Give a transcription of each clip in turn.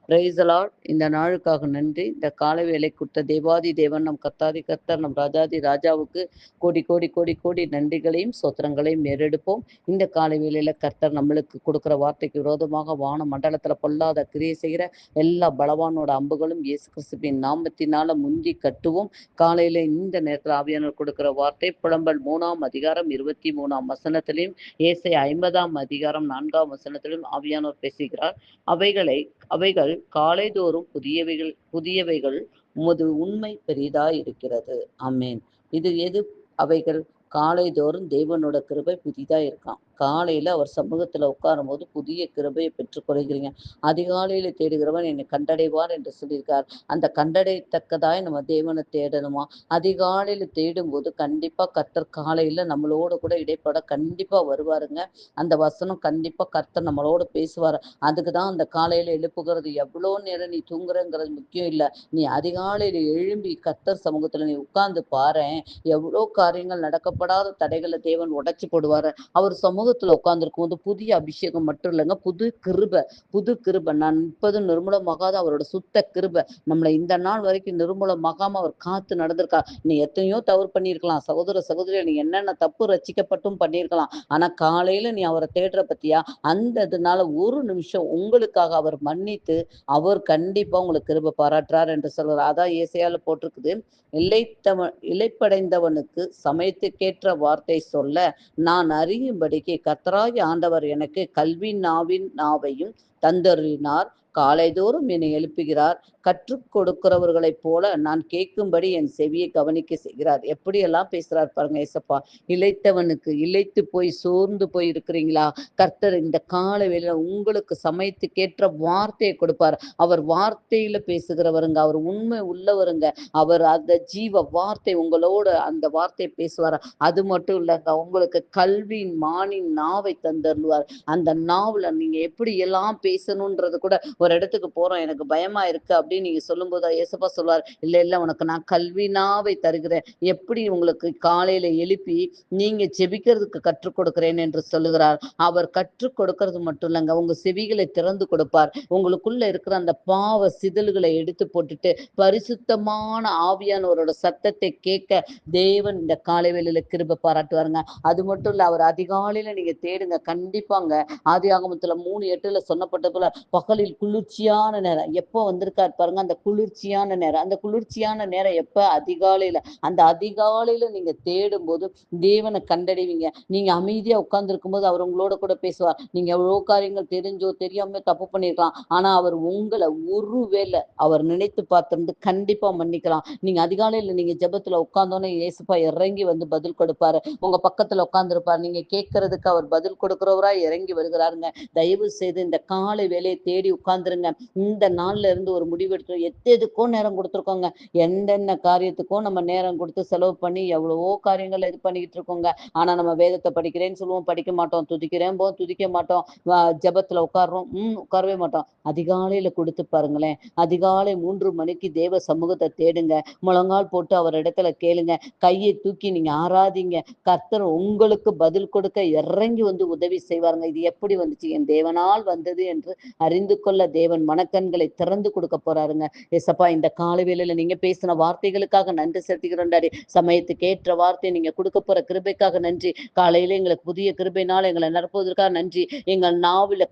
Price Lord. இந்த நாளுக்காக நன்றி. இந்த காலை வேலை கொடுத்த தேவாதி தேவன் நம் கர்த்தாதி கர்த்தர் நம் ராஜாதி ராஜாவுக்கு கோடி கோடி கோடி கோடி நன்றிகளையும் சோத்திரங்களையும் ஏறெடுப்போம். இந்த காலை வேளையில கர்த்தர் நம்மளுக்கு கொடுக்குற வார்த்தைக்கு விரோதமாக வான மண்டலத்துல பொல்லாத கிரியை செய்கிற எல்லா பலவானோட அம்புகளும் இயேசு கிறிஸ்துவின் நாமத்தினால முந்தி கட்டுவோம். காலையில இந்த நேரத்தில் ஆவியானவர் கொடுக்கிற வார்த்தை புலம்பல் 3ஆம் அதிகாரம் 23ஆம் வசனத்திலையும் ஏசாயா 50ஆம் அதிகாரம் 4ஆம் வசனத்திலும் ஆவியானவர் பேசுகிறார். அவைகள் காலைதோறும் புதியவைகள் உமது உண்மை பெரிதாயிருக்கிறது. ஆமென். இது எது? அவைகள் காலைதோறும் தேவனோட கிருபை புதிதா இருக்காம். காலையில அவர் சமூகத்துல உட்காரும் போது புதிய கிருபையை பெற்றுக்கொள்கிறீங்க. அதிகாலையில தேடுகிறவன் என்னை கண்டடைவார் என்று சொல்லியிருக்கார். அந்த கண்டடையத்தக்கதாய் நம்ம தேவனை தேடணுமா? அதிகாலையில தேடும்போது கண்டிப்பா கர்த்தர் காலையில நம்மளோட கூட இடைப்பட கண்டிப்பா வருவாருங்க. அந்த வசனம் கண்டிப்பா கர்த்தர் நம்மளோட பேசுவார். அதுக்குதான் அந்த காலையில எழுப்புகிறது. எவ்வளோ நேரம் நீ தூங்குறங்கிறது முக்கியம் இல்லை. நீ அதிகாலையில எழும்பி கர்த்தர் சமூகத்துல நீ உட்கார்ந்து பாரேன். எவ்வளோ காரியங்கள் நடக்கப்படாத தடைகளை தேவன் உடைச்சு போடுவாரு. அவர் சமூகத்துல உட்கார்ந்துருக்கும் போது புதிய அபிஷேகம் மட்டும் இல்லைங்க, புது கிருபை. நான் 30 நிர்மூலமாகாத அவரோட சுத்த கிருபை நம்மளை இந்த நாள் வரைக்கும் நிர்மூலமாகாம அவர் காத்து நடந்திருக்கா. நீ எத்தனையோ தவறு பண்ணியிருக்கலாம் சகோதரி, நீ என்னென்ன தப்பு ரட்சிக்கப்பட்டும் பண்ணியிருக்கலாம். ஆனா காலையில நீ அவரை தேடுற பத்தியா, அந்த இதனால ஒரு நிமிஷம் உங்களுக்காக அவர் மன்னித்து அவர் கண்டிப்பா உங்களுக்கு கிருபை பாராட்டுறார் என்று சொல்றார். அதான் ஏசாயால போட்டிருக்குது, இளைப்படைந்தவனுக்கு சமயத்துக்கேற்ற வார்த்தை சொல்ல நான் அறியும்படிக்கு கர்த்தராகிய ஆண்டவர் எனக்கு கல்வி நாவையும் தந்தருளினார். காலைதோறும் என்னை எழுப்புகிறார். கற்றுக் கொடுக்கிறவர்களைப் போல நான் கேட்கும்படி என் செவியை கவனிக்க செய்கிறார். எப்படியெல்லாம் பேசுறார் பாருங்க ஏசப்பா. இளைத்து போய் சோர்ந்து போய் இருக்கிறீங்களா? கர்த்தர் இந்த கால வேளையில உங்களுக்கு சமயத்துக்கேற்ற வார்த்தையை கொடுப்பார். அவர் வார்த்தையில பேசுகிறவருங்க, அவர் உண்மை உள்ளவருங்க. அவர் அந்த ஜீவ வார்த்தை உங்களோட அந்த வார்த்தையை பேசுவார். அது மட்டும் இல்லைங்க, உங்களுக்கு கல்வியின் மானின் நாவை தந்தருள்வார். அந்த நாவுல நீங்க எப்படி எல்லாம் பேசணும்ன்றது கூட, ஒரு இடத்துக்கு போறோம் எனக்கு பயமா இருக்கு அப்படின்னு நீங்க சொல்லும்போது ஏசப்பா சொல்வார், இல்ல உனக்கு நான் கல்வி நாவை தருகிறேன். எப்படி உங்களுக்கு காலையில எழுப்பி நீங்க ஜெபிக்கிறதுக்கு கற்றுக் கொடுக்கிறேன் என்று சொல்லுகிறார். அவர் கற்றுக் கொடுக்கிறது மட்டும் இல்லைங்க, உங்க செவிகளை திறந்து கொடுப்பார். உங்களுக்குள்ள இருக்கிற அந்த பாவ சிதல்களை எடுத்து போட்டுட்டு பரிசுத்தமான ஆவியானவரோட சத்தத்தை கேட்க தேவன் இந்த காலை வேளையில கிருபை பாராட்டுவாருங்க. அது மட்டும் இல்ல, அவர் அதிகாலையில நீங்க தேடுங்க கண்டிப்பாங்க. ஆதியாகமத்துல 3:8 சொன்னப்பட்ட போல பகலில் குளிர்ச்சியான நேரம் எப்போ வந்திருக்காரு பாருங்க. அந்த குளிர்ச்சியான நேரம் எப்ப? அதிகாலையில. அந்த அதிகாலையில நீங்க தேடும் போது தேவனை கண்டடைவீங்க. நீங்க அமைதியா உட்கார்ந்து இருக்கும்போது அவர் உங்களோட கூட பேசுவார். நீங்க எவ்வளவு காரியங்கள் தெரிஞ்சோ தெரியாம தப்பு பண்ணிருக்கலாம். ஆனா அவர் உங்களை ஒருவேளை அவர் நினைத்து பார்த்திருந்து கண்டிப்பா மன்னிக்கலாம். நீங்க அதிகாலையில நீங்க ஜெபத்துல உட்கார்ந்தோன்னே இயேசுப்பா இறங்கி வந்து பதில் கொடுப்பாரு. உங்க பக்கத்துல உட்கார்ந்துருப்பார். நீங்க கேட்கறதுக்கு அவர் பதில் கொடுக்கிறவரா இறங்கி வருகிறாருங்க. தயவு செய்து இந்த காலை வேலையை தேடி உட்கார்ந்துருங்க. இந்த நாள்ல இருந்து ஒரு முடிவெடுத்து எதுக்கோ நேரம் கொடுத்துருக்கோங்க. எந்தெந்த காரியத்துக்கும் நம்ம நேரம் கொடுத்து செலவு பண்ணி எவ்வளவோ காரியங்கள் இது பண்ணிக்கிட்டு இருக்கோங்க. ஆனா நம்ம வேதத்தை படிக்கிறேன்னு சொல்லுவோம், படிக்க மாட்டோம். துதிக்க மாட்டோம். ஜெபத்துல உட்கார்றோம், உட்காரவே மாட்டோம். அதிகாலையில கொடுத்து பாருங்களேன். அதிகாலை 3 மணிக்கு தேவ சமூகத்தை தேடுங்க. முழங்கால் போட்டு அவர் இடத்துல கேளுங்க. கையை தூக்கி நீங்க ஆராதிங்க. கர்த்தர் உங்களுக்கு பதில் கொடுக்க இறங்கி வந்து உதவி செய்வாருங்க. இது எப்படி வந்துச்சு? என் தேவனால் வந்தது என்று அறிந்து கொள்ள தேவன் மனக்கண்களை திறந்து கொடுக்க போறாருங்க. ஏசப்பா, இந்த காலை வேளையில நீங்க பேசின வார்த்தைகளுக்காக நன்றி செலுத்துகிறோம் டாடி. சமயத்துக்கு ஏற்ற வார்த்தை நீங்க கொடுக்க போற கிருபைக்காக நன்றி. காலையில எங்களுக்கு புதிய கிருபையினால் எங்களை நிரப்புவதற்காக நன்றி. எங்கள்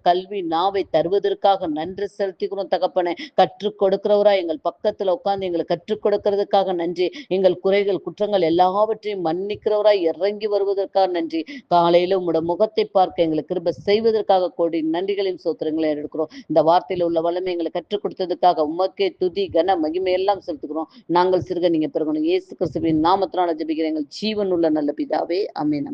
கல்வி நாவை தருவதற்காக நன்றி செலுத்துகிறோம் தகப்பனே. கற்றுக் கொடுக்கிறவரா எங்கள் பக்கத்துல உட்கார்ந்து எங்களுக்கு கற்றுக் கொடுக்கிறதுக்காக நன்றி. எங்கள் குறைகள் குற்றங்கள் எல்லாவற்றையும் மன்னிக்கிறவராய் இறங்கி வருவதற்காக நன்றி. காலையில உங்களோட முகத்தை பார்க்க எங்களுக்கு கிருபை செய்வதற்காக கோடி நன்றிகளையும் சோத்திரங்களை எடுக்கிறோம். இந்த வார்த்தையில உள்ள வல்லமை எங்களை கற்றுக் கொடுத்ததுக்காக உமக்கே துதி கன மகிமை எல்லாம் செலுத்துகிறோம். நாங்கள் சிறுக நீங்க பெருகணும். இயேசு கிறிஸ்துவின் நாமத்தினால ஜெபிக்கிறேன் எங்கள் ஜீவன் உள்ள நல்ல பிதாவே. ஆமென்.